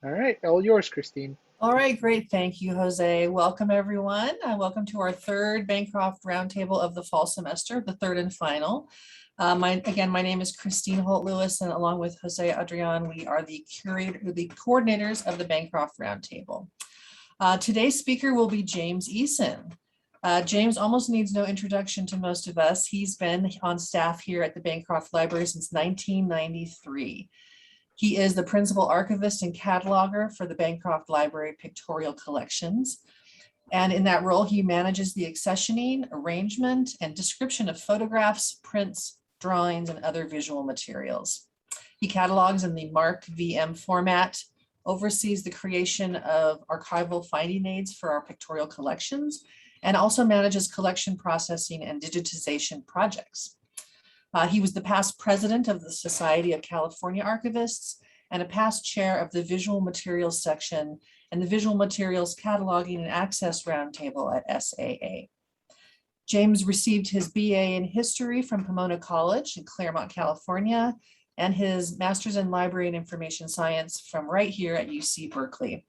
All right, all yours, Christine. All right, great. Thank you, Jose. Welcome, everyone. Welcome to our third Bancroft Roundtable of the fall semester, the third and final. Again, my name is Christine Holt-Lewis, and along with Jose Adrian, we are the coordinators of the Bancroft Roundtable. Today's speaker will be James Eason. James almost needs no introduction to most of us. He's been on staff here at the Bancroft Library since 1993. He is the principal archivist and cataloger for the Bancroft Library Pictorial collections. And in that role, he manages the accessioning, arrangement, and description of photographs, prints, drawings, and other visual materials. He catalogs in the MARC VM format, oversees the creation of archival finding aids for our pictorial collections, and also manages collection processing and digitization projects. He was the past president of the Society of California Archivists and a past chair of the Visual Materials section and the Visual Materials Cataloging and Access Roundtable at SAA. James received his BA in History from Pomona College in Claremont, California, and his Master's in Library and Information Science from right here at UC Berkeley.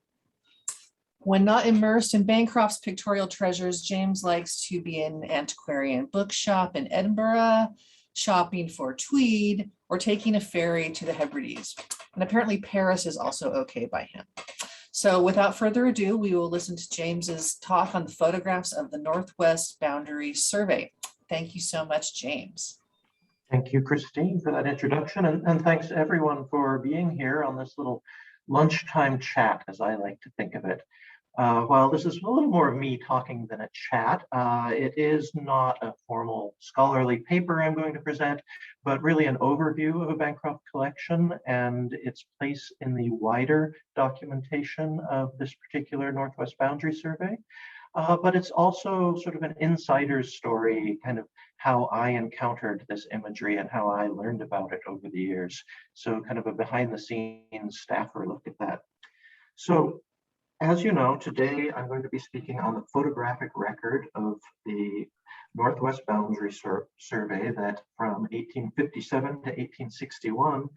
When not immersed in Bancroft's pictorial treasures, James likes to be in an antiquarian bookshop in Edinburgh, shopping for tweed, or taking a ferry to the Hebrides. And apparently Paris is also okay by him. So without further ado, we will listen to James's talk on the photographs of the Northwest Boundary Survey. Thank you so much, James. Thank you, Christine, for that introduction. And thanks everyone for being here on this little lunchtime chat, as I like to think of it. While this is a little more of me talking than a chat, it is not a formal scholarly paper I'm going to present, but really an overview of a Bancroft collection and its place in the wider documentation of this particular Northwest Boundary Survey. But it's also sort of an insider's story, kind of how I encountered this imagery and how I learned about it over the years. So kind of a behind the scenes staffer look at that. So, as you know, today I'm going to be speaking on the photographic record of the Northwest Boundary Survey that from 1857 to 1861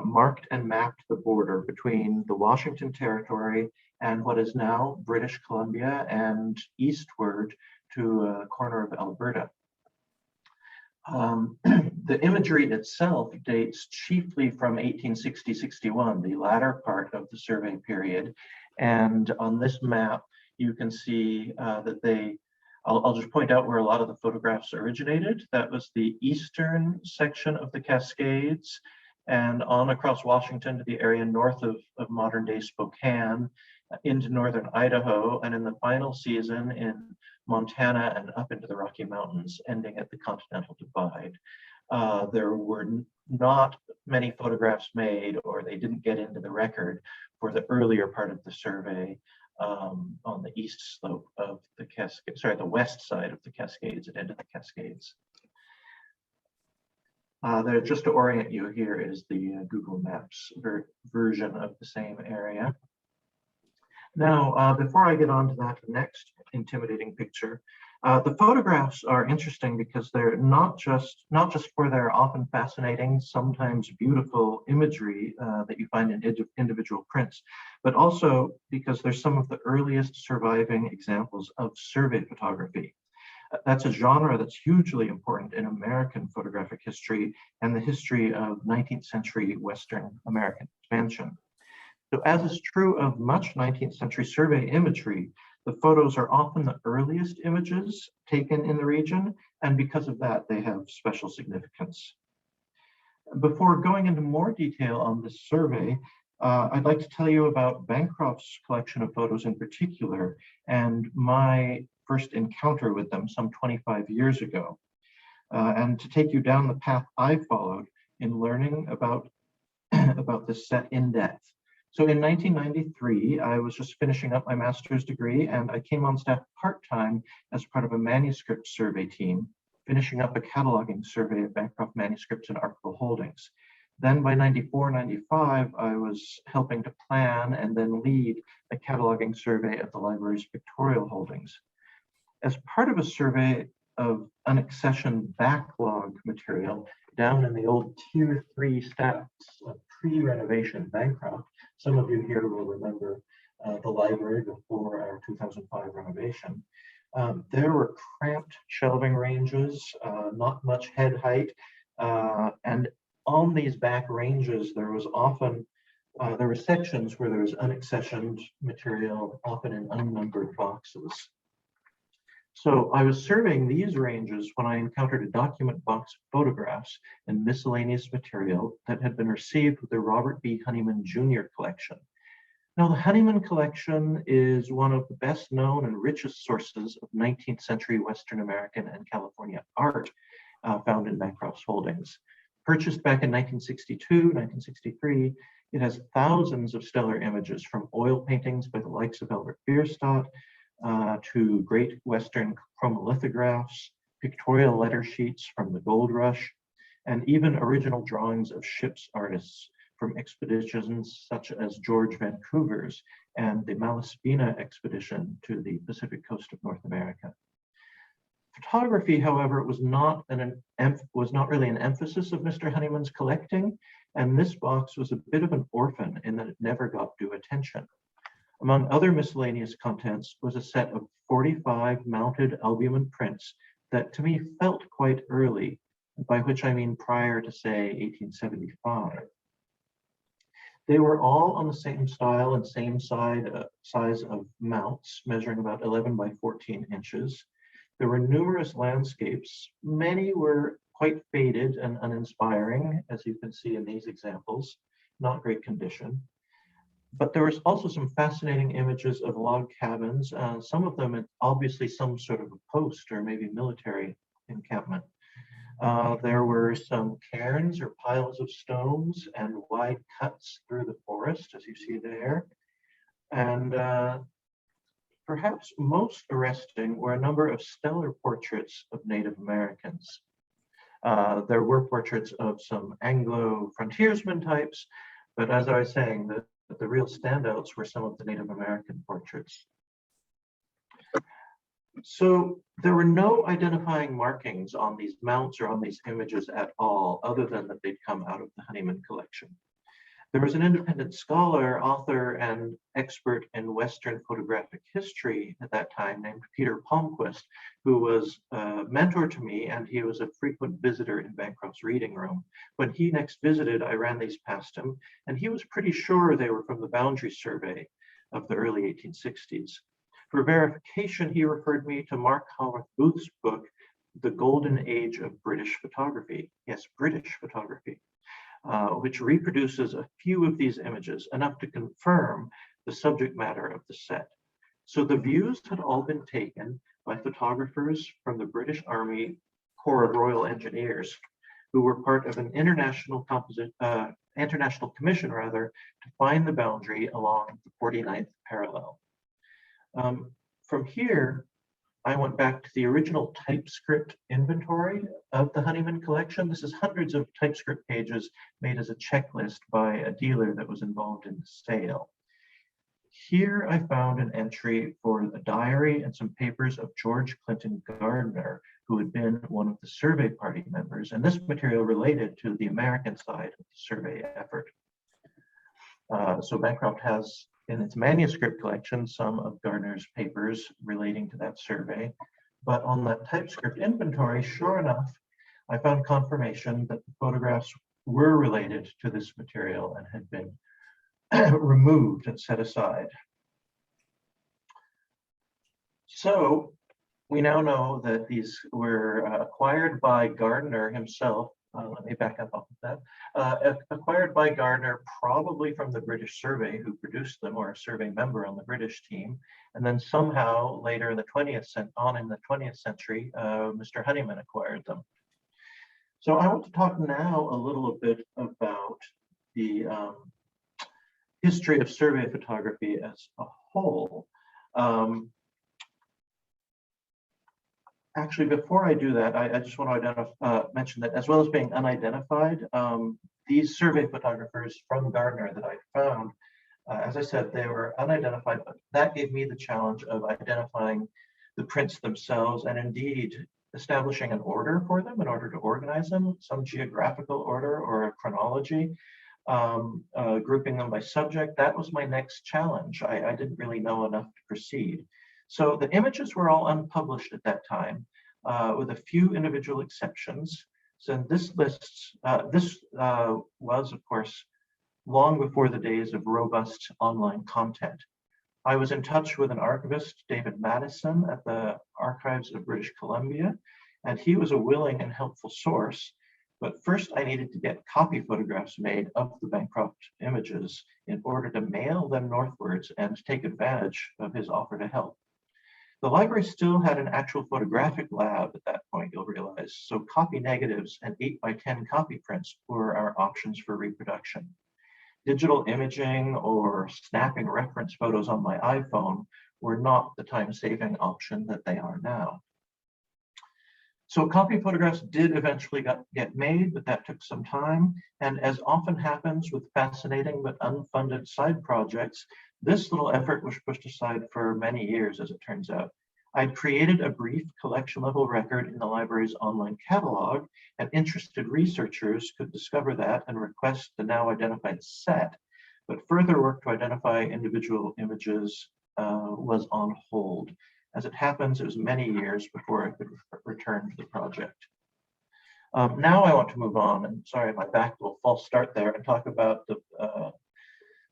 marked and mapped the border between the Washington Territory and what is now British Columbia and eastward to a corner of Alberta. The imagery itself dates chiefly from 1860-61, the latter part of the survey period. And on this map, you can see that I'll just point out where a lot of the photographs originated. That was the eastern section of the Cascades and on across Washington to the area north of modern day Spokane, into northern Idaho, and in the final season in Montana and up into the Rocky Mountains, ending at the Continental Divide. There were not many photographs made, or they didn't get into the record for the earlier part of the survey on the east slope of the Cascades, sorry, the west side of the Cascades and into the Cascades. Just to orient you, here is the Google Maps version of the same area. Now, before I get on to that next intimidating picture, the photographs are interesting because they're not just for their often fascinating, sometimes beautiful imagery that you find in individual prints, but also because they're some of the earliest surviving examples of survey photography. That's a genre that's hugely important in American photographic history and the history of 19th century Western American expansion. So as is true of much 19th century survey imagery, the photos are often the earliest images taken in the region, and because of that, they have special significance. Before going into more detail on this survey, I'd like to tell you about Bancroft's collection of photos in particular, and my first encounter with them some 25 years ago, and to take you down the path I followed in learning about this set in depth. So in 1993, I was just finishing up my master's degree, and I came on staff part-time as part of a manuscript survey team, finishing up a cataloging survey of Bancroft manuscripts and archival holdings. Then by 94, 95, I was helping to plan and then lead a cataloging survey of the library's pictorial holdings. As part of a survey of unaccessioned backlog material down in the old Tier 3 stacks of pre-renovation Bancroft. Some of you here will remember the library before our 2005 renovation. There were cramped shelving ranges, not much head height, and on these back ranges, there was often, there were sections where there was unaccessioned material, often in unnumbered boxes. So I was surveying these ranges when I encountered a document box of photographs and miscellaneous material that had been received with the Robert B. Honeyman Jr. collection. Now, the Honeyman collection is one of the best known and richest sources of 19th century Western American and California art found in Bancroft's holdings. Purchased back in 1962, 1963, it has thousands of stellar images from oil paintings by the likes of Albert Bierstadt to great Western chromolithographs, pictorial letter sheets from the gold rush, and even original drawings of ships artists from expeditions such as George Vancouver's and the Malaspina expedition to the Pacific coast of North America. Photography, however, was not really an emphasis of Mr. Honeyman's collecting, and this box was a bit of an orphan in that it never got due attention. Among other miscellaneous contents was a set of 45 mounted albumen prints that to me felt quite early, by which I mean prior to, say, 1875. They were all on the same style and same size of mounts, measuring about 11 by 14 inches. There were numerous landscapes. Many were quite faded and uninspiring, as you can see in these examples, not great condition. But there was also some fascinating images of log cabins, some of them obviously some sort of a post or maybe military encampment. There were some cairns or piles of stones and wide cuts through the forest, as you see there. And perhaps most arresting were a number of stellar portraits of Native Americans. There were portraits of some Anglo frontiersman types, but as I was saying, the real standouts were some of the Native American portraits. So there were no identifying markings on these mounts or on these images at all, other than that they'd come out of the Honeyman collection. There was an independent scholar, author, and expert in Western photographic history at that time named Peter Palmquist, who was a mentor to me, and he was a frequent visitor in Bancroft's reading room. When he next visited, I ran these past him, and he was pretty sure they were from the boundary survey of the early 1860s. For verification, he referred me to Mark Haworth Booth's book, The Golden Age of British Photography. Yes, British photography. Which reproduces a few of these images, enough to confirm the subject matter of the set. So the views had all been taken by photographers from the British Army Corps of Royal Engineers, who were part of an international commission to find the boundary along the 49th parallel. From here, I went back to the original typescript inventory of the Honeyman collection. This is hundreds of typescript pages made as a checklist by a dealer that was involved in the sale. Here I found an entry for a diary and some papers of George Clinton Gardner, who had been one of the survey party members, and this material related to the American side of the survey effort. So Bancroft has in its manuscript collection some of Gardner's papers relating to that survey. But on that typescript inventory, sure enough, I found confirmation that the photographs were related to this material and had been removed and set aside. So we now know that these were acquired by Gardner himself. Let me back up off of that. Acquired by Gardner, probably from the British Survey, who produced them, or a survey member on the British team. And then somehow later in the 20th century, Mr. Honeyman acquired them. So I want to talk now a little bit about the history of survey photography as a whole. Actually, before I do that, I just want to mention that as well as being unidentified, these survey photographers from Gardner that I found, as I said, they were unidentified, but that gave me the challenge of identifying the prints themselves and indeed establishing an order for them in order to organize them, some geographical order or a chronology. grouping them by subject. That was my next challenge. I didn't really know enough to proceed. So the images were all unpublished at that time, with a few individual exceptions. So this lists, was, of course, long before the days of robust online content. I was in touch with an archivist, David Madison, at the Archives of British Columbia, and he was a willing and helpful source. But first I needed to get copy photographs made of the Bancroft images in order to mail them northwards and take advantage of his offer to help. The library still had an actual photographic lab at that point, you'll realize, so copy negatives and 8x10 copy prints were our options for reproduction. Digital imaging or snapping reference photos on my iPhone were not the time-saving option that they are now. So copy photographs did eventually get made, but that took some time. And as often happens with fascinating but unfunded side projects, this little effort was pushed aside for many years, as it turns out. I'd created a brief collection level record in the library's online catalog, and interested researchers could discover that and request the now identified set, but further work to identify individual images was on hold. As it happens, it was many years before I could return to the project. Now I want to move on, and sorry, my back will false start there, and talk about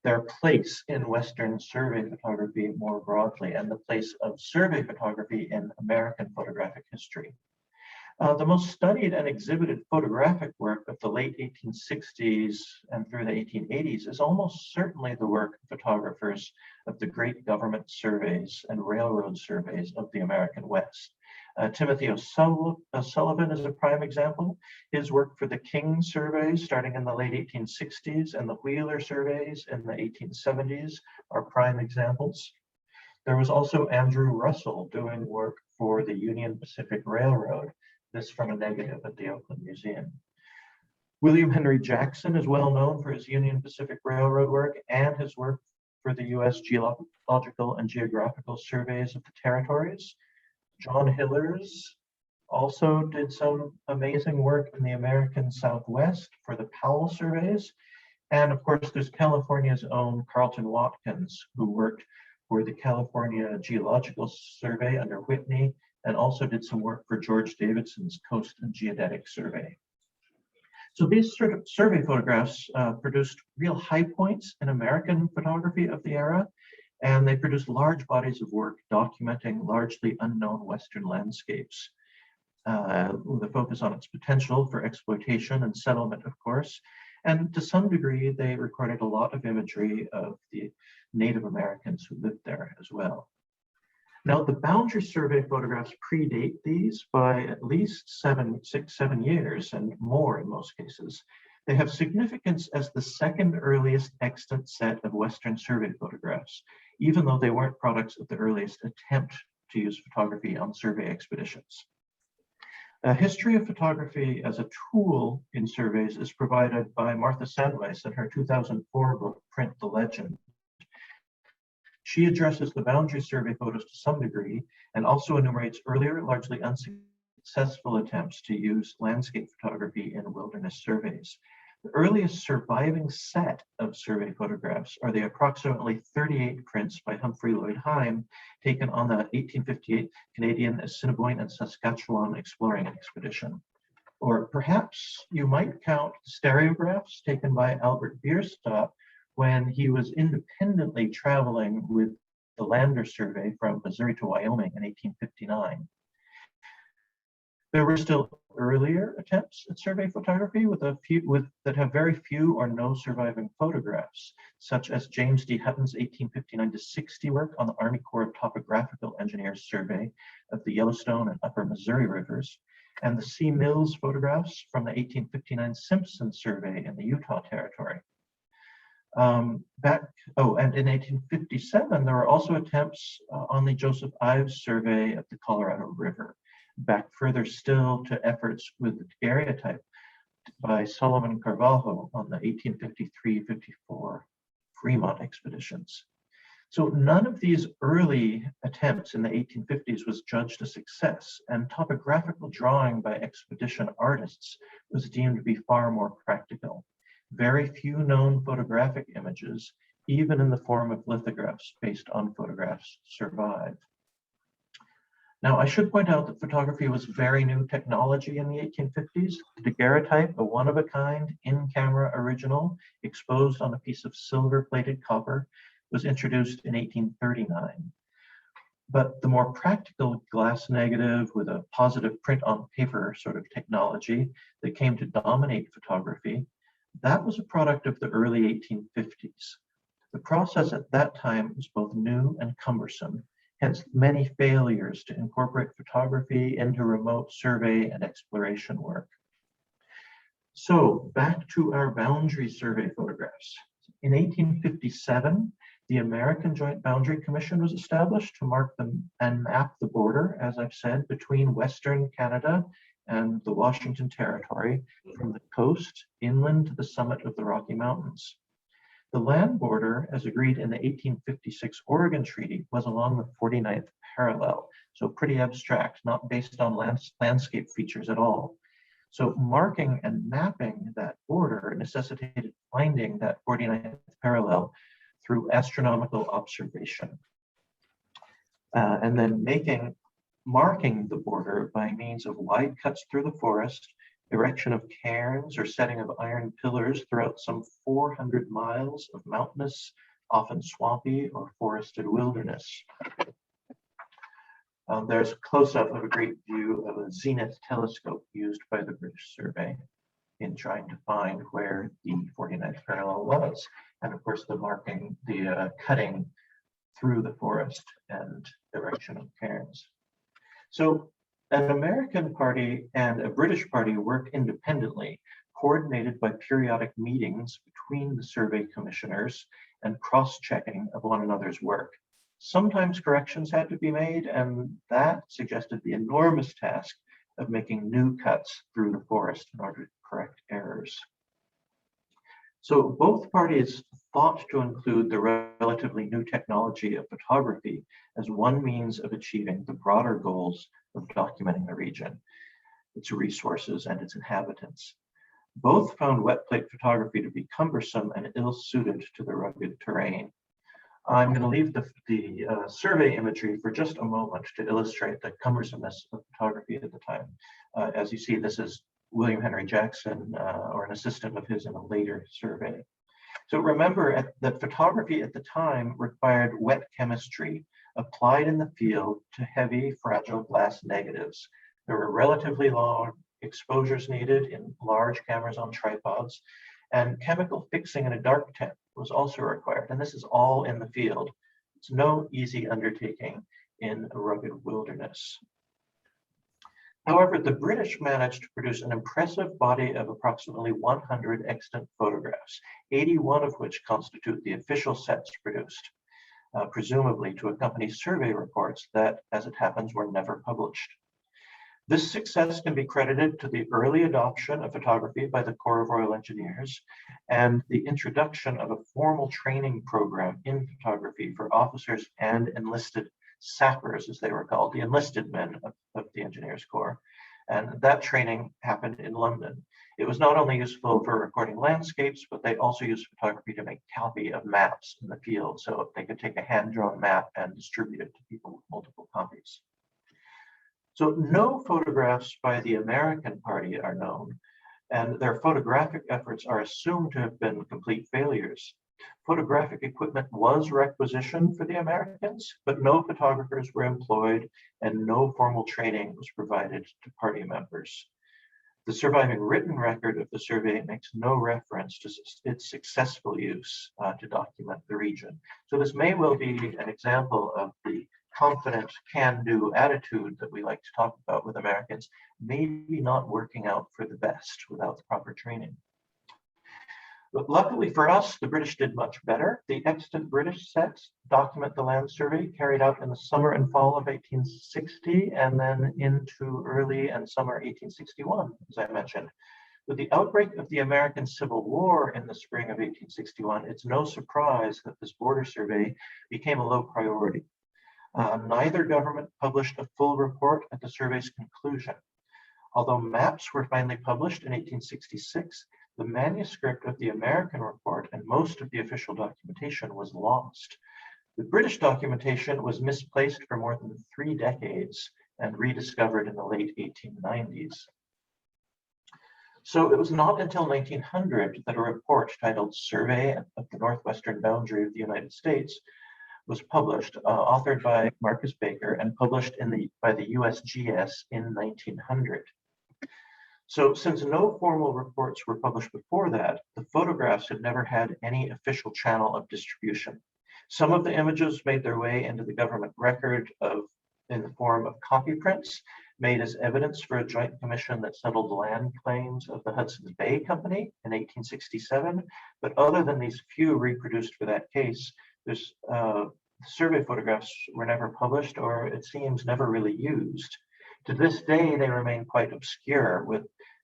their place in Western survey photography more broadly, and the place of survey photography in American photographic history. The most studied and exhibited photographic work of the late 1860s and through the 1880s is almost certainly the work of photographers of the great government surveys and railroad surveys of the American West. Timothy O'Sullivan is a prime example. His work for the King surveys starting in the late 1860s and the Wheeler surveys in the 1870s are prime examples. There was also Andrew Russell doing work for the Union Pacific Railroad, this from a negative at the Oakland Museum. William Henry Jackson is well known for his Union Pacific Railroad work and his work for the US Geological and Geographical Surveys of the Territories. John Hillers also did some amazing work in the American Southwest for the Powell surveys. And of course, there's California's own Carlton Watkins, who worked for the California Geological Survey under Whitney, and also did some work for George Davidson's Coast and Geodetic Survey. So these sort of survey photographs produced real high points in American photography of the era, and they produced large bodies of work documenting largely unknown Western landscapes, with a focus on its potential for exploitation and settlement, of course. And to some degree, they recorded a lot of imagery of the Native Americans who lived there as well. Now, the boundary survey photographs predate these by at least 7 years and more in most cases. They have significance as the second earliest extant set of Western survey photographs, even though they weren't products of the earliest attempt to use photography on survey expeditions. A history of photography as a tool in surveys is provided by Martha Sandweiss in her 2004 book, Print the Legend. She addresses the boundary survey photos to some degree and also enumerates earlier, largely unsuccessful attempts to use landscape photography in wilderness surveys. The earliest surviving set of survey photographs are the approximately 38 prints by Humphrey Lloyd Heim taken on the 1858 Canadian Assiniboine and Saskatchewan exploring expedition. Or perhaps you might count stereographs taken by Albert Bierstadt when he was independently traveling with the Lander survey from Missouri to Wyoming in 1859. There were still earlier attempts at survey photography that have very few or no surviving photographs, such as James D. Hutton's 1859-60 work on the Army Corps of Topographical Engineers survey of the Yellowstone and Upper Missouri rivers, and the C. Mills photographs from the 1859 Simpson survey in the Utah Territory. And in 1857, there were also attempts on the Joseph Ives survey of the Colorado River. Back further still to efforts with the daguerreotype by Sullivan Carvalho on the 1853-54 Fremont expeditions. So none of these early attempts in the 1850s was judged a success, and topographical drawing by expedition artists was deemed to be far more practical. Very few known photographic images, even in the form of lithographs based on photographs, survive. Now, I should point out that photography was very new technology in the 1850s. The daguerreotype, a one-of-a-kind, in-camera original, exposed on a piece of silver-plated copper, was introduced in 1839. But the more practical glass negative with a positive print on paper sort of technology that came to dominate photography, that was a product of the early 1850s. The process at that time was both new and cumbersome, hence many failures to incorporate photography into remote survey and exploration work. So back to our boundary survey photographs. In 1857, the American Joint Boundary Commission was established to mark and map the border, as I've said, between Western Canada and the Washington Territory, from the coast inland to the summit of the Rocky Mountains. The land border, as agreed in the 1856 Oregon Treaty, was along the 49th parallel, so pretty abstract, not based on landscape features at all. So marking and mapping that border necessitated finding that 49th parallel through astronomical observation, and then marking the border by means of wide cuts through the forest, erection of cairns or setting of iron pillars throughout some 400 miles of mountainous, often swampy or forested wilderness. There's a close-up of a great view of a zenith telescope used by the British Survey in trying to find where the 49th parallel was. And of course, the cutting through the forest and erection of cairns. So an American party and a British party worked independently, coordinated by periodic meetings between the survey commissioners and cross-checking of one another's work. Sometimes corrections had to be made, and that suggested the enormous task of making new cuts through the forest in order to correct errors. So both parties thought to include the relatively new technology of photography as one means of achieving the broader goals of documenting the region, its resources, and its inhabitants. Both found wet plate photography to be cumbersome and ill-suited to the rugged terrain. I'm going to leave the survey imagery for just a moment to illustrate the cumbersomeness of photography at the time. As you see, this is William Henry Jackson, or an assistant of his in a later survey. So remember that photography at the time required wet chemistry applied in the field to heavy, fragile glass negatives. There were relatively long exposures needed in large cameras on tripods, and chemical fixing in a dark tent was also required, and this is all in the field. It's no easy undertaking in a rugged wilderness. However, the British managed to produce an impressive body of approximately 100 extant photographs, 81 of which constitute the official sets produced, presumably to accompany survey reports that, as it happens, were never published. This success can be credited to the early adoption of photography by the Corps of Royal Engineers and the introduction of a formal training program in photography for officers and enlisted sappers, as they were called, the enlisted men of the Engineers Corps. And that training happened in London. It was not only useful for recording landscapes, but they also used photography to make copy of maps in the field, so they could take a hand-drawn map and distribute it to people with multiple copies. So no photographs by the American party are known, and their photographic efforts are assumed to have been complete failures. Photographic equipment was requisitioned for the Americans, but no photographers were employed and no formal training was provided to party members. The surviving written record of the survey makes no reference to its successful use to document the region. So this may well be an example of the confident can-do attitude that we like to talk about with Americans, maybe not working out for the best without the proper training. But luckily for us, the British did much better. The extant British sets document the land survey carried out in the summer and fall of 1860, and then into early and summer 1861, as I mentioned. With the outbreak of the American Civil War in the spring of 1861, it's no surprise that this border survey became a low priority. Neither government published a full report at the survey's conclusion. Although maps were finally published in 1866, the manuscript of the American report and most of the official documentation was lost. The British documentation was misplaced for more than 3 decades and rediscovered in the late 1890s. So it was not until 1900 that a report titled Survey of the Northwestern Boundary of the United States was published, authored by Marcus Baker and published by the USGS in 1900. So since no formal reports were published before that, the photographs had never had any official channel of distribution. Some of the images made their way into the government record in the form of copy prints made as evidence for a joint commission that settled land claims of the Hudson's Bay Company in 1867. But other than these few reproduced for that case, survey photographs were never published, or it seems never really used. To this day, they remain quite obscure,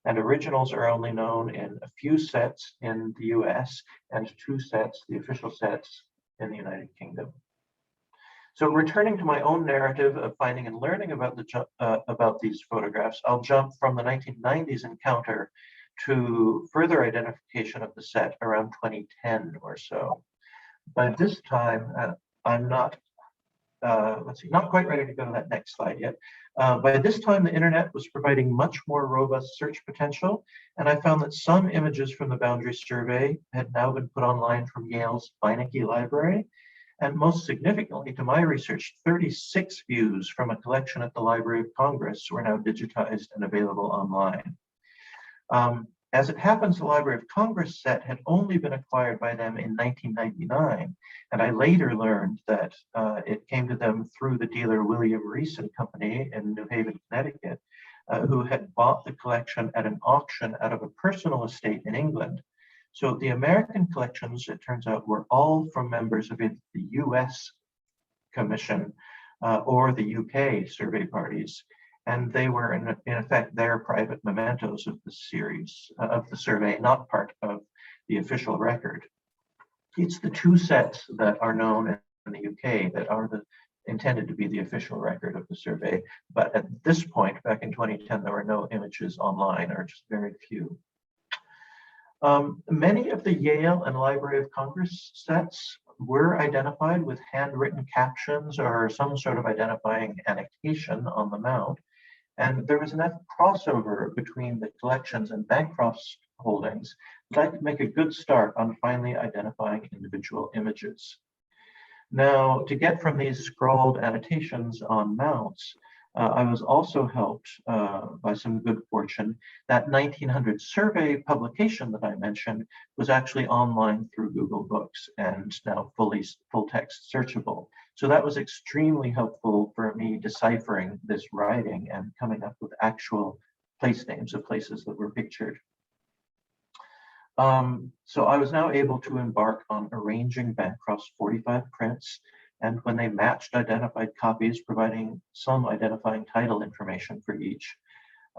and originals are only known in a few sets in the US and 2 sets, the official sets, in the United Kingdom. So returning to my own narrative of finding and learning about these photographs, I'll jump from the 1990s encounter to further identification of the set around 2010 or so. By this time, I'm not quite ready to go to that next slide yet. By this time, the internet was providing much more robust search potential, and I found that some images from the boundary survey had now been put online from Yale's Beinecke Library, and most significantly to my research, 36 views from a collection at the Library of Congress were now digitized and available online. As it happens, the Library of Congress set had only been acquired by them in 1999, and I later learned that it came to them through the dealer William Rees and Company in New Haven, Connecticut, who had bought the collection at an auction out of a personal estate in England. So the American collections, it turns out, were all from members of the US Commission or the UK survey parties. And they were, in effect, their private mementos of the series, of the survey, not part of the official record. It's the 2 sets that are known in the UK that are intended to be the official record of the survey. But at this point, back in 2010, there were no images online, or just very few. Many of the Yale and Library of Congress sets were identified with handwritten captions or some sort of identifying annotation on the mount. And there was enough crossover between the collections and Bancroft's holdings that I could make a good start on finally identifying individual images. Now, to get from these scrawled annotations on mounts, I was also helped by some good fortune. That 1900 survey publication that I mentioned was actually online through Google Books and now full text searchable. So that was extremely helpful for me deciphering this writing and coming up with actual place names of places that were pictured. So I was now able to embark on arranging Bancroft's 45 prints, and when they matched identified copies, providing some identifying title information for each.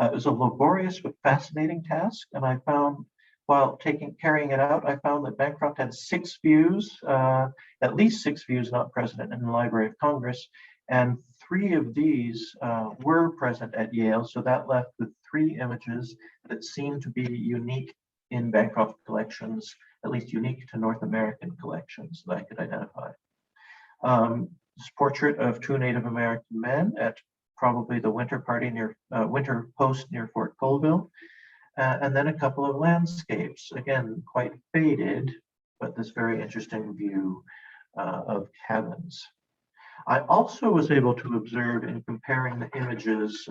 It was a laborious but fascinating task, and I found, while carrying it out, I found that Bancroft had 6 views, at least 6 views not present in the Library of Congress, and 3 of these were present at Yale, so that left with 3 images that seemed to be unique in Bancroft collections, at least unique to North American collections that I could identify. This portrait of 2 Native American men at probably the winter post near Fort Colville, and then a couple of landscapes, again, quite faded, but this very interesting view of cabins. I also was able to observe in comparing the images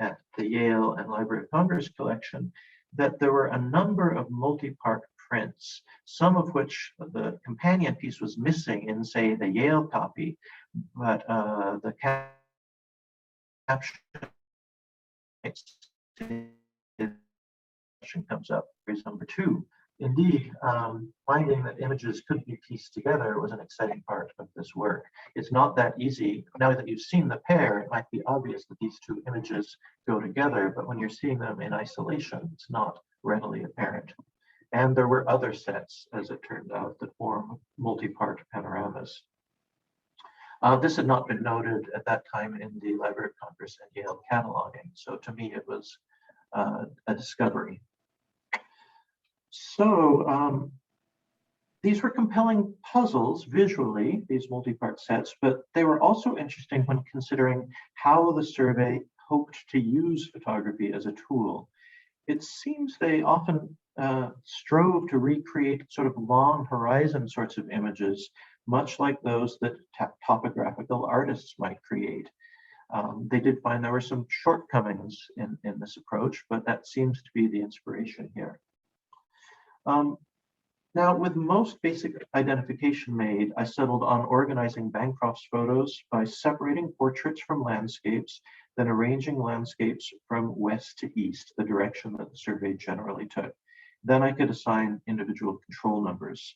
at the Yale and Library of Congress collection that there were a number of multi-part prints, some of which the companion piece was missing in, say, the Yale copy, but the caption comes up, phrase number 2. Indeed, finding that images could be pieced together was an exciting part of this work. It's not that easy. Now that you've seen the pair, it might be obvious that these 2 images go together, but when you're seeing them in isolation, it's not readily apparent. And there were other sets, as it turned out, that form multi-part panoramas. This had not been noted at that time in the Library of Congress and Yale cataloging, so to me it was a discovery. So these were compelling puzzles visually, these multi-part sets, but they were also interesting when considering how the survey hoped to use photography as a tool. It seems they often strove to recreate sort of long horizon sorts of images, much like those that topographical artists might create. They did find there were some shortcomings in this approach, but that seems to be the inspiration here. Now, with most basic identification made, I settled on organizing Bancroft's photos by separating portraits from landscapes, then arranging landscapes from west to east, the direction that the survey generally took. Then I could assign individual control numbers.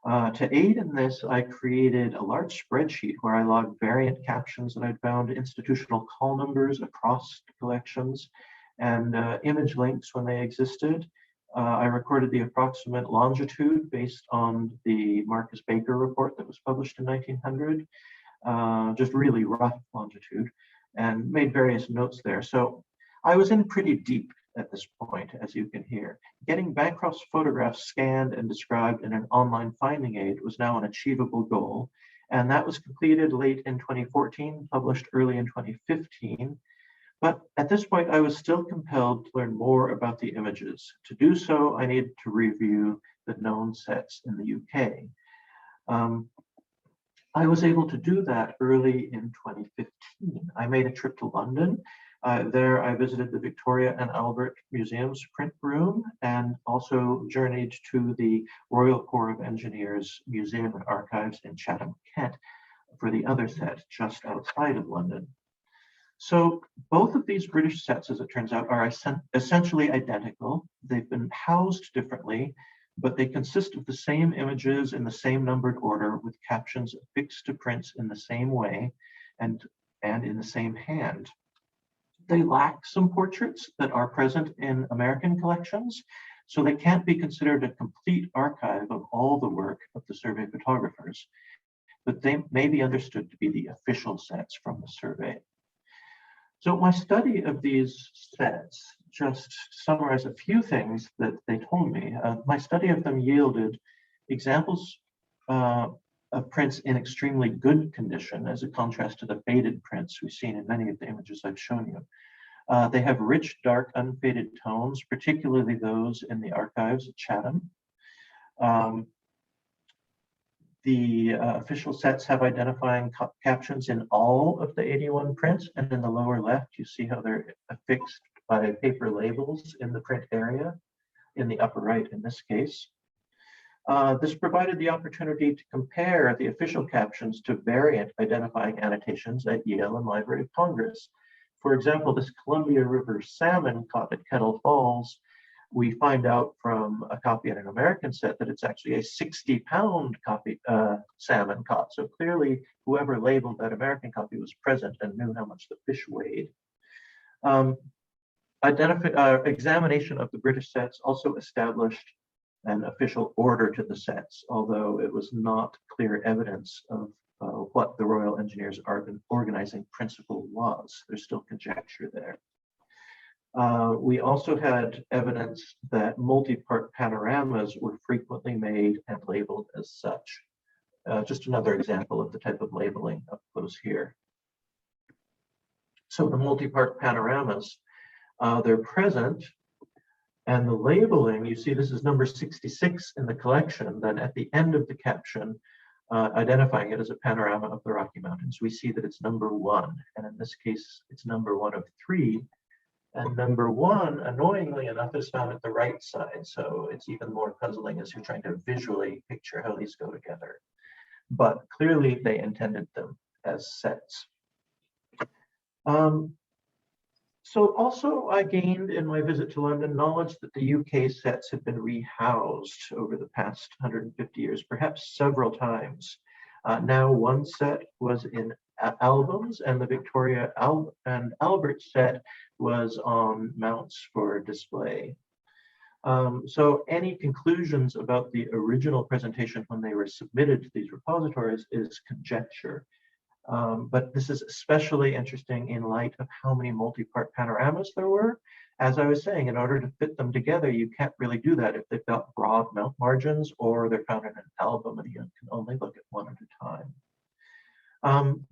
To aid in this, I created a large spreadsheet where I logged variant captions that I'd found, institutional call numbers across collections, and image links when they existed. I recorded the approximate longitude based on the Marcus Baker report that was published in 1900, just really rough longitude, and made various notes there. So I was in pretty deep at this point, as you can hear. Getting Bancroft's photographs scanned and described in an online finding aid was now an achievable goal, and that was completed late in 2014, published early in 2015. But at this point, I was still compelled to learn more about the images. To do so, I needed to review the known sets in the UK. I was able to do that early in 2015. I made a trip to London. There, I visited the Victoria and Albert Museum's print room and also journeyed to the Royal Corps of Engineers Museum and Archives in Chatham, Kent, for the other set just outside of London. So both of these British sets, as it turns out, are essentially identical. They've been housed differently, but they consist of the same images in the same numbered order with captions affixed to prints in the same way and in the same hand. They lack some portraits that are present in American collections, so they can't be considered a complete archive of all the work of the survey photographers, but they may be understood to be the official sets from the survey. So my study of these sets, just to summarize a few things that they told me, my study of them yielded examples of prints in extremely good condition as a contrast to the faded prints we've seen in many of the images I've shown you. They have rich, dark, unfaded tones, particularly those in the archives at Chatham. The official sets have identifying captions in all of the 81 prints, and in the lower left, you see how they're affixed by paper labels in the print area, in the upper right in this case. This provided the opportunity to compare the official captions to variant identifying annotations at Yale and Library of Congress. For example, this Columbia River salmon caught at Kettle Falls, we find out from a copy in an American set that it's actually a 60-pound copy salmon caught. So clearly, whoever labeled that American copy was present and knew how much the fish weighed. Examination of the British sets also established an official order to the sets, although it was not clear evidence of what the Royal Engineers' organizing principle was. There's still conjecture there. We also had evidence that multi-part panoramas were frequently made and labeled as such. Just another example of the type of labeling up close here. So the multi-part panoramas, they're present, and the labeling, you see this is number 66 in the collection, then at the end of the caption, identifying it as a panorama of the Rocky Mountains, we see that it's number 1, and in this case, it's number 1 of 3. And number 1, annoyingly enough, is found at the right side. So it's even more puzzling as you're trying to visually picture how these go together. But clearly they intended them as sets. So also I gained in my visit to London knowledge that the UK sets had been rehoused over the past 150 years, perhaps several times. Now one set was in albums, and the Victoria and Albert set was on mounts for display. So any conclusions about the original presentation when they were submitted to these repositories is conjecture. But this is especially interesting in light of how many multi-part panoramas there were As I was saying, in order to fit them together, you can't really do that if they've got broad mount margins or they're found in an albumen. You can only look at one at a time.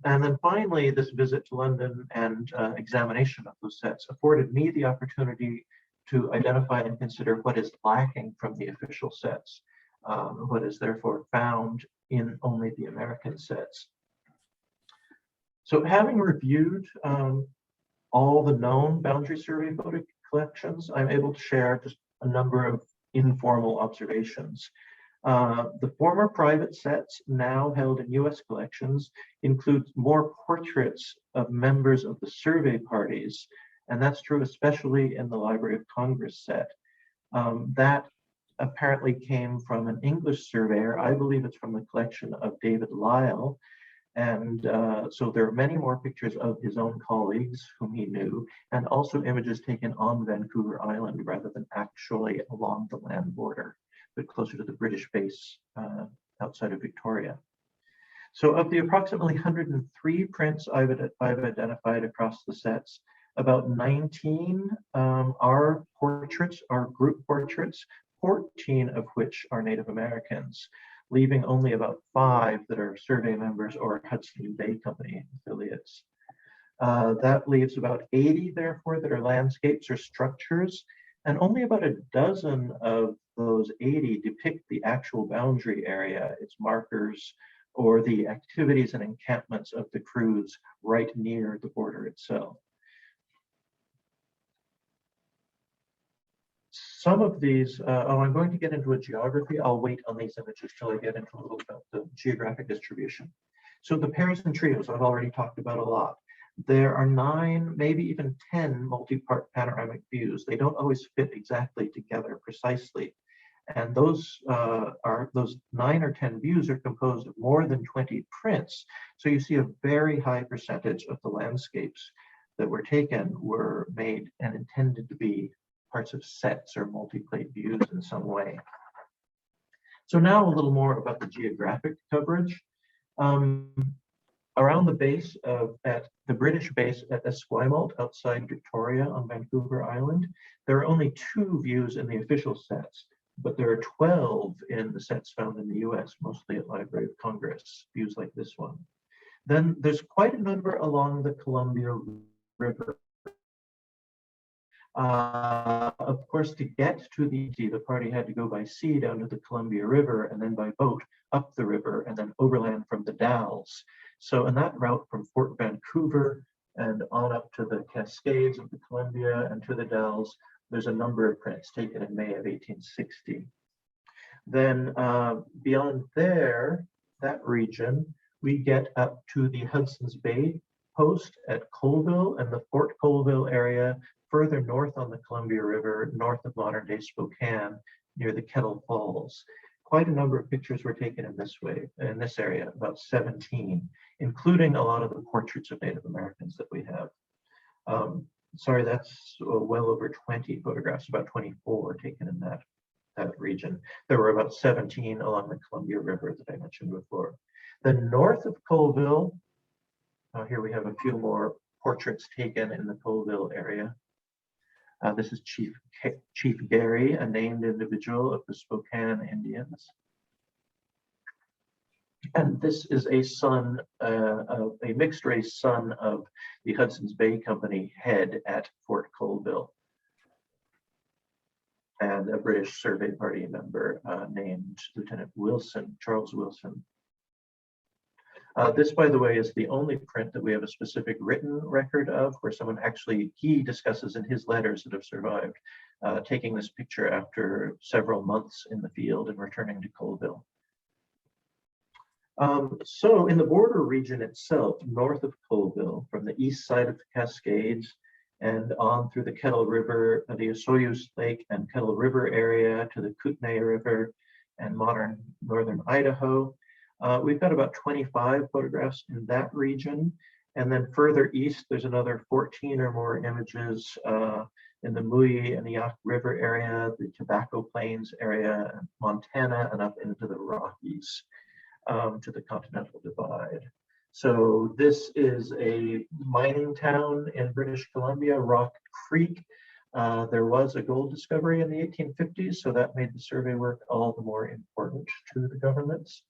And then finally, this visit to London and examination of those sets afforded me the opportunity to identify and consider what is lacking from the official sets, what is therefore found in only the American sets. So having reviewed all the known boundary survey photo collections, I'm able to share just a number of informal observations. The former private sets, now held in US collections, include more portraits of members of the survey parties, and that's true especially in the Library of Congress set. That apparently came from an English surveyor. I believe it's from the collection of David Lyle. And so there are many more pictures of his own colleagues whom he knew, and also images taken on Vancouver Island rather than actually along the land border, but closer to the British base outside of Victoria. So of the approximately 103 prints I've identified across the sets, about 19 are portraits, are group portraits, 14 of which are Native Americans, leaving only about 5 that are survey members or Hudson Bay Company affiliates. That leaves about 80, therefore, that are landscapes or structures, and only about a dozen of those 80 depict the actual boundary area, its markers, or the activities and encampments of the crews right near the border itself. Some of these, I'm going to get into a geography. I'll wait on these images till I get into a little about the geographic distribution. So the pairs and trios I've already talked about a lot. There are 9, maybe even 10 multi-part panoramic views. They don't always fit exactly together precisely. And those 9 or 10 views are composed of more than 20 prints. So you see a very high percentage of the landscapes that were taken were made and intended to be parts of sets or multi-plate views in some way. So now a little more about the geographic coverage. Around the base at the British base at Esquimalt outside Victoria on Vancouver Island, there are only 2 views in the official sets, but there are 12 in the sets found in the US, mostly at Library of Congress, views like this one. Then there's quite a number along the Columbia River. Of course, to get to the party had to go by sea down to the Columbia River and then by boat up the river and then overland from the Dalles. So in that route from Fort Vancouver and on up to the Cascades of the Columbia and to the Dalles, there's a number of prints taken in May of 1860. Then beyond there, that region, we get up to the Hudson's Bay post at Colville and the Fort Colville area, further north on the Columbia River, north of modern-day Spokane, near the Kettle Falls. Quite a number of pictures were taken in this way, in this area, about 17, including a lot of the portraits of Native Americans that we have. Sorry, that's well over 20 photographs, about 24 taken in that region. There were about 17 along the Columbia River that I mentioned before. Then north of Colville, here we have a few more portraits taken in the Colville area. This is Chief Gary, a named individual of the Spokane Indians. And this is a son, a mixed race son of the Hudson's Bay Company head at Fort Colville, and a British survey party member named Lieutenant Wilson, Charles Wilson. This, by the way, is the only print that we have a specific written record of where someone actually, he discusses in his letters that have survived, taking this picture after several months in the field and returning to Colville. So in the border region itself, north of Colville, from the east side of the Cascades and on through the Kettle River, the Osoyoos Lake and Kettle River area to the Kootenai River and modern northern Idaho, we've got about 25 photographs in that region. And then further east, there's another 14 or more images in the Mui and the Yaak River area, the Tobacco Plains area, Montana, and up into the Rockies to the Continental Divide. So this is a mining town in British Columbia, Rock Creek. There was a gold discovery in the 1850s, so that made the survey work all the more important to the governments.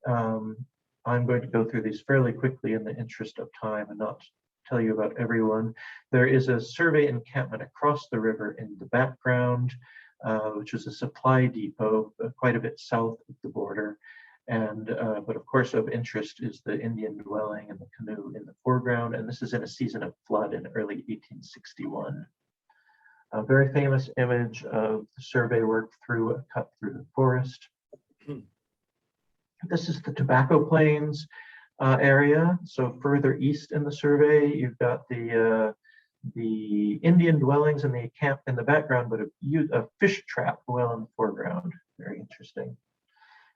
I'm going to go through these fairly quickly in the interest of time and not tell you about everyone. There is a survey encampment across the river in the background, which is a supply depot quite a bit south of the border. And but of course of interest is the Indian dwelling and the canoe in the foreground. And this is in a season of flood in early 1861. A very famous image of the survey work through a cut through the forest. This is the Tobacco Plains area. So further east in the survey, you've got the Indian dwellings and the camp in the background, but a fish trap well in the foreground. Very interesting.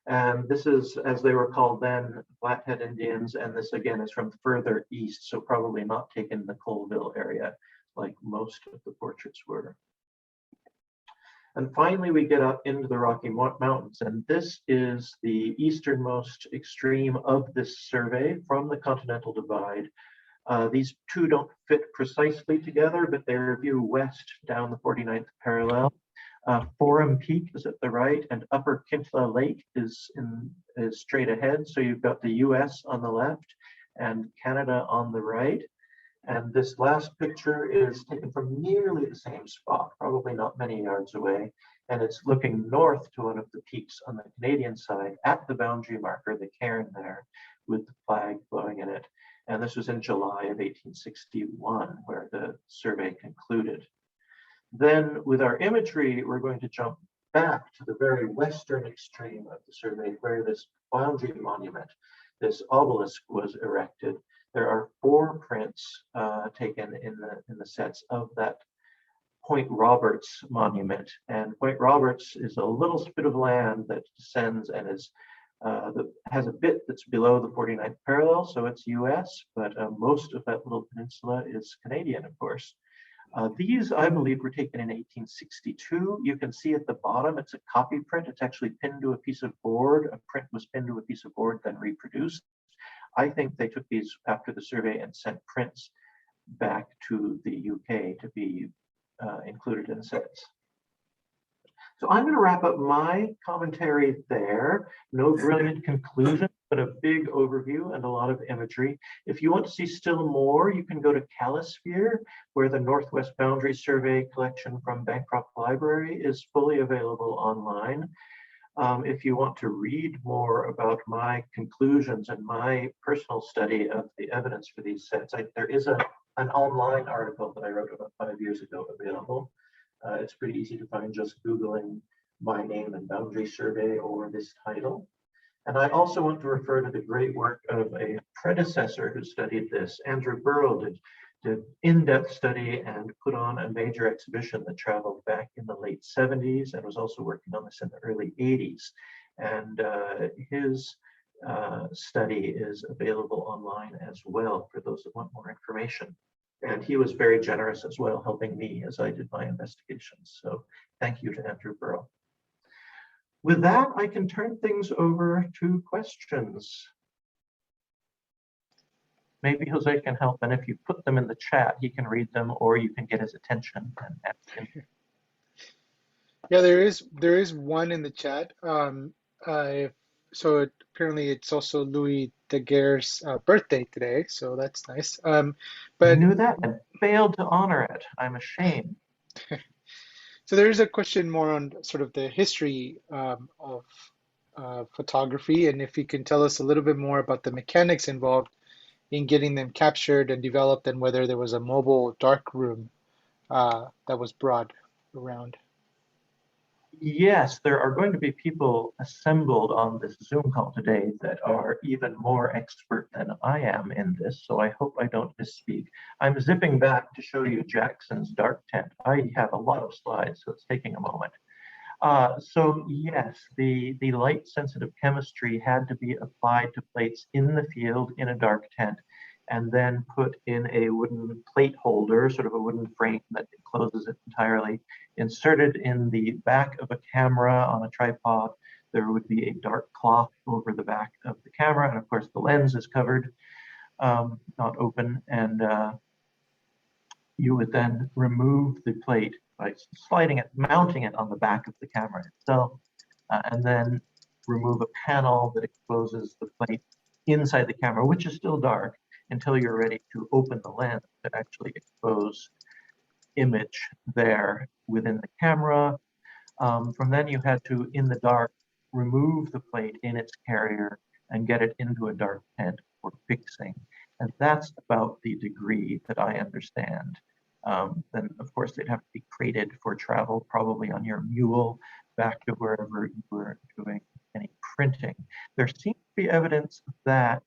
And this is, as they were called then, Flathead Indians. And this again is from further east, so probably not taken the Colville area like most of the portraits were. And finally, we get up into the Rocky Mountains, and this is the easternmost extreme of this survey from the Continental Divide. These two don't fit precisely together, but they review west down the 49th parallel. Forum Peak is at the right, and Upper Kintla Lake is straight ahead. So you've got the US on the left and Canada on the right. And this last picture is taken from nearly the same spot, probably not many yards away. And it's looking north to one of the peaks on the Canadian side at the boundary marker, the cairn there, with the flag blowing in it. And this was in July of 1861, where the survey concluded. Then with our imagery, we're going to jump back to the very western extreme of the survey, where this boundary monument, this obelisk, was erected. There are 4 prints taken in the sets of that Point Roberts monument. And Point Roberts is a little spit of land that descends and has a bit that's below the 49th parallel, so it's US, but most of that little peninsula is Canadian, of course. These, I believe, were taken in 1862. You can see at the bottom, it's a copy print. It's actually pinned to a piece of board. A print was pinned to a piece of board, then reproduced. I think they took these after the survey and sent prints back to the UK to be included in sets. So I'm going to wrap up my commentary there. No brilliant conclusion, but a big overview and a lot of imagery. If you want to see still more, you can go to Calisphere, where the Northwest Boundary Survey collection from Bancroft Library is fully available online. If you want to read more about my conclusions and my personal study of the evidence for these sets, there is an online article that I wrote about 5 years ago available. It's pretty easy to find just Googling my name and boundary survey or this title. And I also want to refer to the great work of a predecessor who studied this. Andrew Burrell did in-depth study and put on a major exhibition that traveled back in the late 70s and was also working on this in the early 80s. And his study is available online as well for those that want more information. And he was very generous as well, helping me as I did my investigations. So thank you to Andrew Burrell. With that, I can turn things over to questions. Maybe Jose can help, and if you put them in the chat, he can read them, or you can get his attention and ask him. Yeah, there is one in the chat. So apparently it's also Louis Daguerre's birthday today, so that's nice. But I knew that and failed to honor it. I'm ashamed. So there is a question more on sort of the history of photography, and if you can tell us a little bit more about the mechanics involved in getting them captured and developed, and whether there was a mobile darkroom that was brought around. Yes, there are going to be people assembled on this Zoom call today that are even more expert than I am in this, so I hope I don't misspeak. I'm zipping back to show you Jackson's dark tent. I have a lot of slides, so it's taking a moment. So yes, the light-sensitive chemistry had to be applied to plates in the field in a dark tent, and then put in a wooden plate holder, sort of a wooden frame that encloses it entirely, inserted in the back of a camera on a tripod. There would be a dark cloth over the back of the camera, and of course the lens is covered, not open, and You would then remove the plate by sliding it, mounting it on the back of the camera itself, and then remove a panel that exposes the plate inside the camera, which is still dark, until you're ready to open the lens to actually expose image there within the camera. From then you had to, in the dark, remove the plate in its carrier and get it into a dark tent for fixing. And that's about the degree that I understand. Then of course they'd have to be crated for travel, probably on your mule back to wherever you were doing any printing. There seems to be evidence that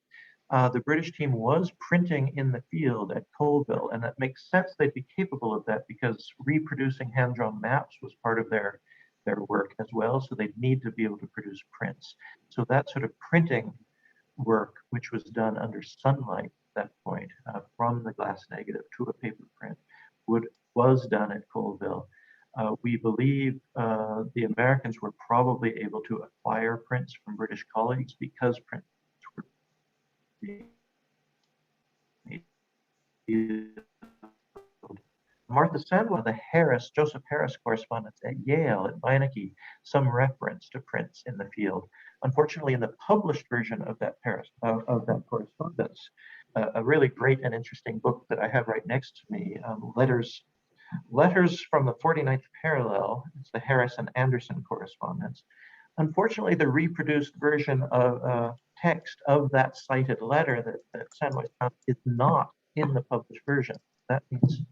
the British team was printing in the field at Colville, and that makes sense they'd be capable of that because reproducing hand-drawn maps was part of their work as well, so they'd need to be able to produce prints. So that sort of printing work, which was done under sunlight at that point, from the glass negative to a paper print, was done at Colville. We believe the Americans were probably able to acquire prints from British colleagues because prints were Martha Sandwell, the Joseph Harris correspondence at Yale, at Beinecke, some reference to prints in the field. Unfortunately, in the published version of that correspondence, a really great and interesting book that I have right next to me, Letters from the 49th Parallel, it's the Harris and Anderson correspondence. Unfortunately, the reproduced version of text of that cited letter that Sandwell found is not in the published version. That means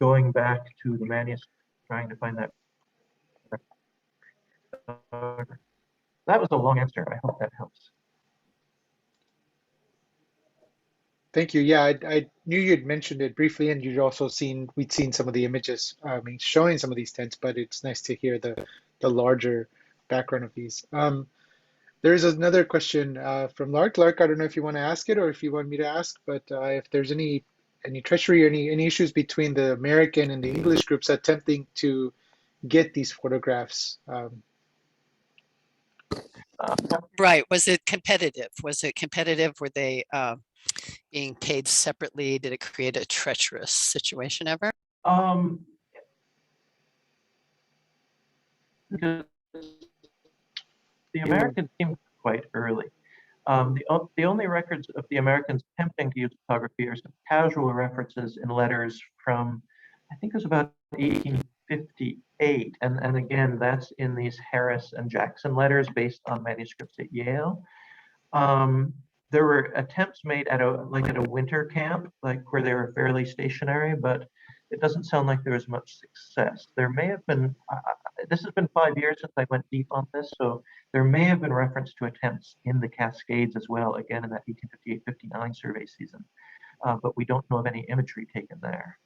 going back to the manuscript, trying to find that. That was a long answer. I hope that helps. Thank you. Yeah, I knew you'd mentioned it briefly, and we'd seen some of the images, showing some of these tents, but it's nice to hear the larger background of these. There's another question from Lark. Lark, I don't know if you want to ask it or if you want me to ask, but if there's any treachery or any issues between the American and the English groups attempting to get these photographs. Right. Was it competitive? Were they being paid separately? Did it create a treacherous situation ever? The Americans came quite early. The only records of the Americans attempting to use photography are some casual references in letters from, I think it was about 1858. And again, that's in these Harris and Jackson letters based on manuscripts at Yale. There were attempts made at a winter camp, like where they were fairly stationary, but it doesn't sound like there was much success. There may have been, this has been 5 years since I went deep on this, so there may have been reference to attempts in the Cascades as well, again in that 1858-59 survey season, but we don't know of any imagery taken there.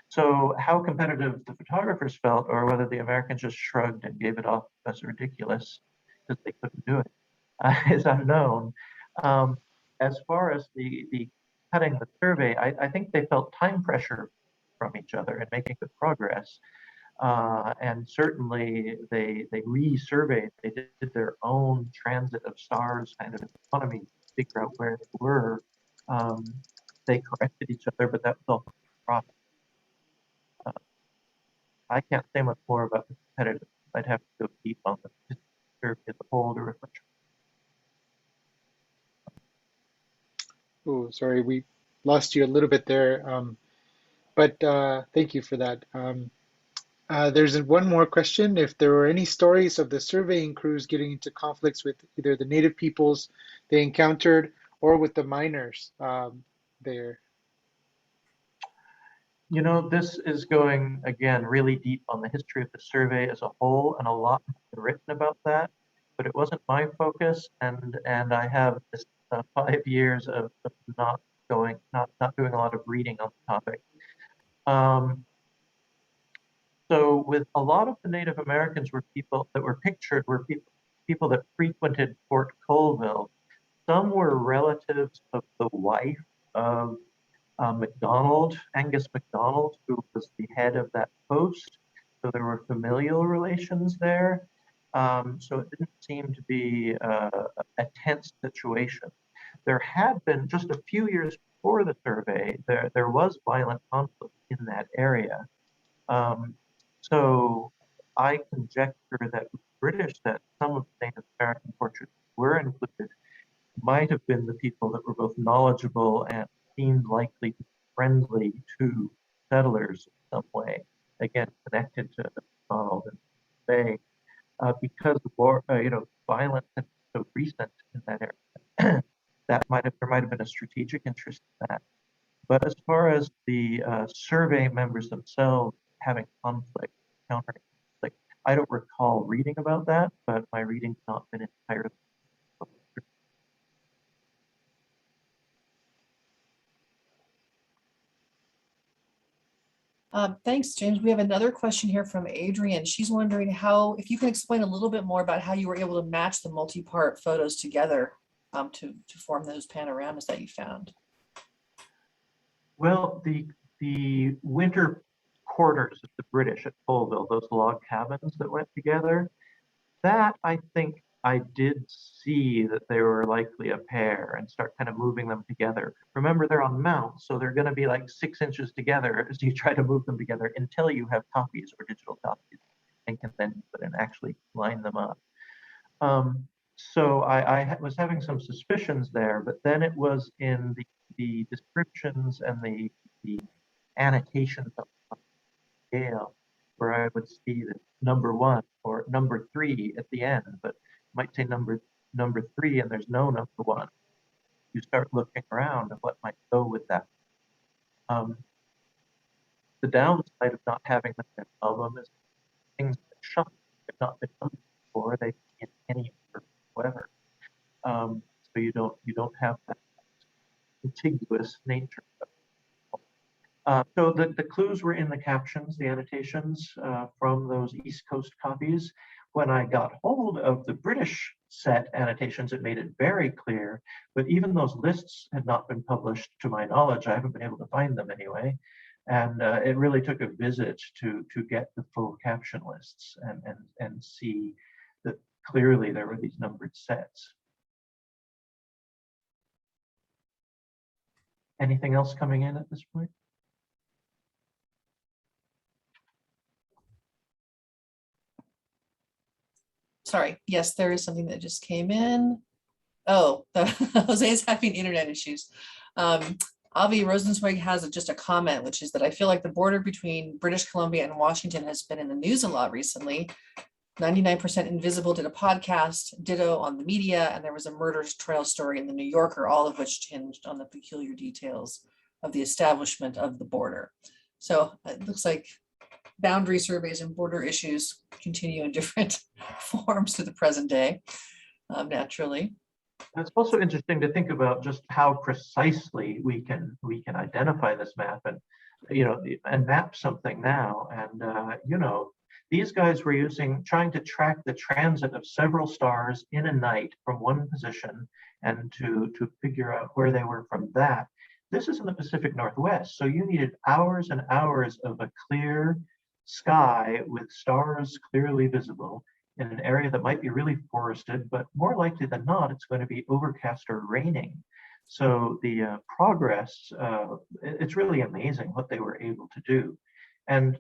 So how competitive the photographers felt, or whether the Americans just shrugged and gave it off as ridiculous because they couldn't do it, is unknown. As far as the cutting the survey, I think they felt time pressure from each other and making good progress. And certainly they resurveyed, they did their own transit of stars kind of economy to figure out where they were. They corrected each other, but that was all profit. I can't say much more about the competitive. I'd have to go deep on the survey as a whole to refresh. Oh, sorry, we lost you a little bit there, but thank you for that. There's one more question. If there were any stories of the surveying crews getting into conflicts with either the native peoples they encountered or with the miners there. You know, this is going, again, really deep on the history of the survey as a whole, and a lot has been written about that, but it wasn't my focus, and I have this 5 years of not doing a lot of reading on the topic. So with a lot of the Native Americans were people that were pictured were people that frequented Fort Colville. Some were relatives of the wife of MacDonald, Angus MacDonald, who was the head of that post. So there were familial relations there. So it didn't seem to be a tense situation. There had been, just a few years before the survey, there was violent conflict in that area. So I conjecture that with the British, that some of the Native American portraits were included might have been the people that were both knowledgeable and seemed likely to be friendly to settlers in some way, again, connected to Donald and Bay, because the war, violence had been so recent in that area. There might have been a strategic interest in that. But as far as the survey members themselves having conflict, countering conflict, I don't recall reading about that, but my reading's not been entirely. Thanks, James. We have another question here from Adrian. She's wondering if you can explain a little bit more about how you were able to match the multi-part photos together to form those panoramas that you found. Well, the winter quarters of the British at Colville, those log cabins that went together, that I think I did see that they were likely a pair and start kind of moving them together. Remember, they're on mounts, so they're going to be like 6 inches together as you try to move them together until you have copies or digital copies and can then put and actually line them up. So I was having some suspicions there, but then it was in the descriptions and the annotations of Yale where I would see the number 1 or number 3 at the end, but might say number 3 and there's no number 1. You start looking around at what might go with that. The downside of not having the album is things that shut have not been done before. They can't any whatever. So you don't have that contiguous nature. So the clues were in the captions, the annotations from those East Coast copies. When I got hold of the British set annotations, it made it very clear, but even those lists had not been published to my knowledge. I haven't been able to find them anyway. And it really took a visit to get the full caption lists and see that clearly there were these numbered sets. Anything else coming in at this point? Sorry, yes, there is something that just came in. Oh, Jose is having internet issues. Avi Rosenzweig has just a comment, which is that I feel like the border between British Columbia and Washington has been in the news a lot recently. 99% Invisible did a podcast, ditto on the media, and there was a murder trial story in the New Yorker, all of which hinged on the peculiar details of the establishment of the border. So it looks like boundary surveys and border issues continue in different forms to the present day, naturally. It's also interesting to think about just how precisely we can identify this map and map something now. And these guys were trying to track the transit of several stars in a night from one position and to figure out where they were from that. This is in the Pacific Northwest, so you needed hours and hours of a clear sky with stars clearly visible in an area that might be really forested, but more likely than not, it's going to be overcast or raining. So the progress, it's really amazing what they were able to do. And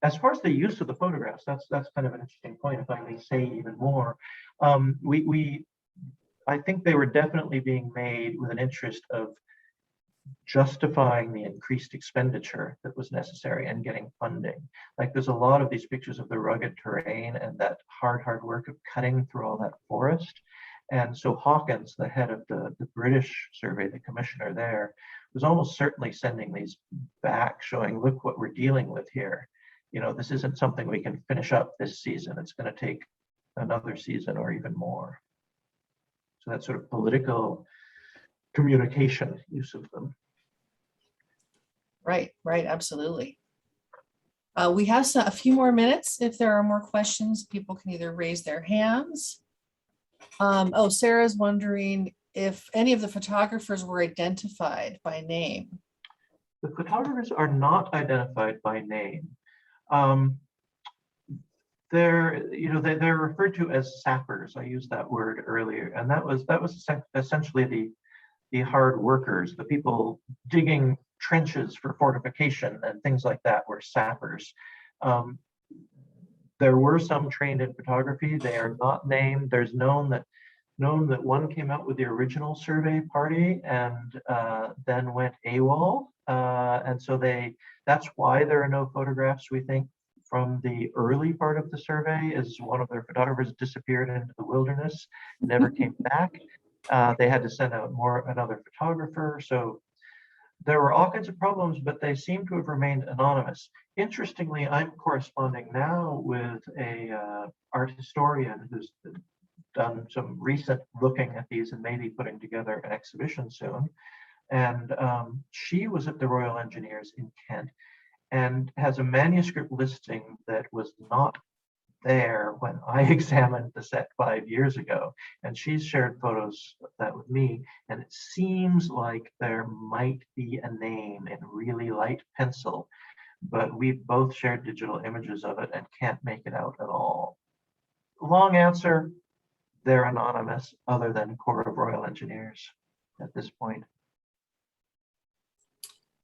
as far as the use of the photographs, that's kind of an interesting point, if I may say even more. I think they were definitely being made with an interest of justifying the increased expenditure that was necessary and getting funding. Like there's a lot of these pictures of the rugged terrain and that hard work of cutting through all that forest. And so Hawkins, the head of the British survey, the commissioner there, was almost certainly sending these back showing, look what we're dealing with here. This isn't something we can finish up this season. It's going to take another season or even more. So that sort of political communication use of them. Right, absolutely. We have a few more minutes. If there are more questions, people can either raise their hands. Sarah's wondering if any of the photographers were identified by name. The photographers are not identified by name. They're referred to as sappers. I used that word earlier, and that was essentially the hard workers, the people digging trenches for fortification and things like that were sappers. There were some trained in photography. They are not named. There's known that one came out with the original survey party and then went AWOL. And so that's why there are no photographs, we think, from the early part of the survey, is one of their photographers disappeared into the wilderness, never came back. They had to send out another photographer. So there were all kinds of problems, but they seem to have remained anonymous. Interestingly, I'm corresponding now with a art historian who's done some recent looking at these and maybe putting together an exhibition soon. And she was at the Royal Engineers in Kent and has a manuscript listing that was not there when I examined the set 5 years ago. And she's shared photos of that with me. And it seems like there might be a name in really light pencil, but we've both shared digital images of it and can't make it out at all. Long answer, they're anonymous, other than Corps of Royal Engineers at this point.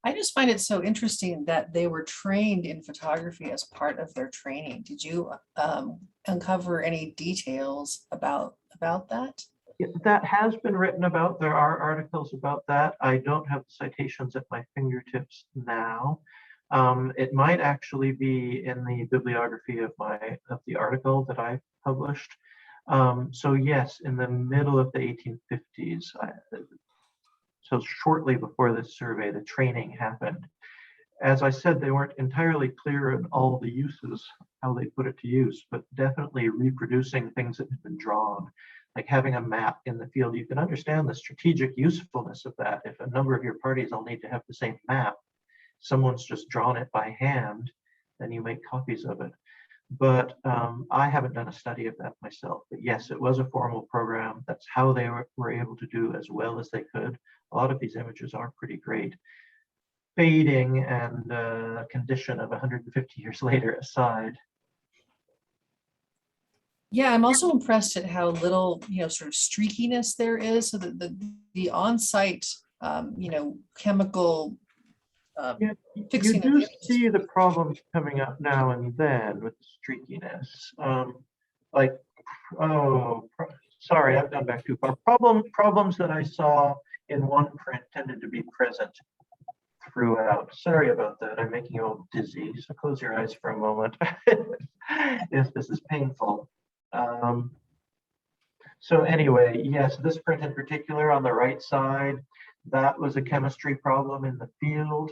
I just find it so interesting that they were trained in photography as part of their training. Did you uncover any details about that? That has been written about. There are articles about that. I don't have the citations at my fingertips now. It might actually be in the bibliography of the article that I published. So yes, in the middle of the 1850s, so shortly before this survey, the training happened. As I said, they weren't entirely clear in all the uses, how they put it to use, but definitely reproducing things that had been drawn, like having a map in the field. You can understand the strategic usefulness of that. If a number of your parties all need to have the same map, someone's just drawn it by hand, then you make copies of it. But I haven't done a study of that myself. But yes, it was a formal program. That's how they were able to do as well as they could. A lot of these images are pretty great. Fading and condition of 150 years later aside. Yeah, I'm also impressed at how little, sort of streakiness there is. So that the on-site, chemical Yeah, fixing you of do see the problems coming up now and then with the streakiness. Sorry, I've gone back too far. Problems that I saw in one print tended to be present throughout. Sorry about that. I'm making you all dizzy. So close your eyes for a moment if this is painful. So anyway, yes, this print in particular on the right side, that was a chemistry problem in the field.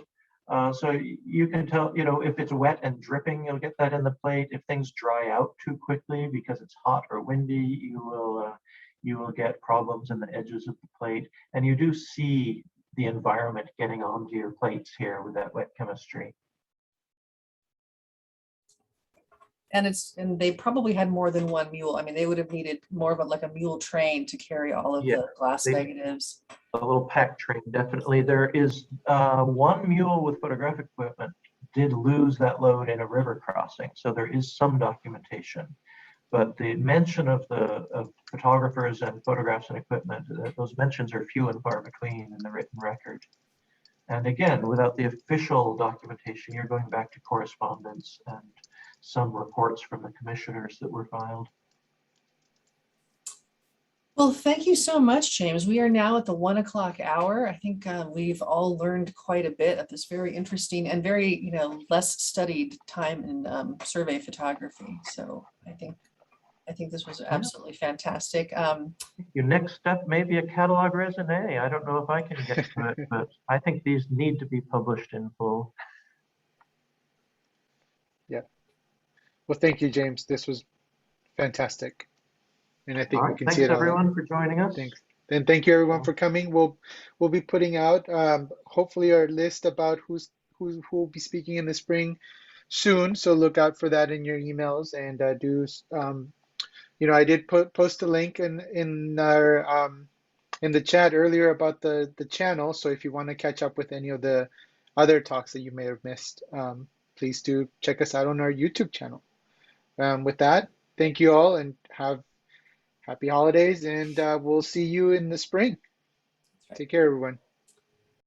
So you can tell, if it's wet and dripping, you'll get that in the plate. If things dry out too quickly because it's hot or windy, you will get problems in the edges of the plate. And you do see the environment getting onto your plates here with that wet chemistry. And they probably had more than one mule. I mean, they would have needed more of a mule train to carry all of the glass negatives. A little pack train, definitely. There is one mule with photographic equipment did lose that load in a river crossing, so there is some documentation. But the mention of photographers and photographs and equipment, those mentions are few and far between in the written record. And again, without the official documentation, you're going back to correspondence and some reports from the commissioners that were filed. Well, thank you so much, James. We are now at the 1 o'clock hour. I think we've all learned quite a bit of this very interesting and very, less studied time in survey photography. So I think this was absolutely fantastic. Your next step may be a catalog raisonné. I don't know if I can get to it, but I think these need to be published in full. Yeah. Well, thank you, James. This was fantastic. And I think we can see it all. Thanks everyone for joining us. Thanks. And thank you everyone for coming. We'll be putting out hopefully our list about who will be speaking in the spring soon. So look out for that in your emails and I did post a link in our in the chat earlier about the channel. So if you want to catch up with any of the other talks that you may have missed, please do check us out on our YouTube channel. With that, thank you all and have happy holidays, and we'll see you in the spring. Take care, everyone.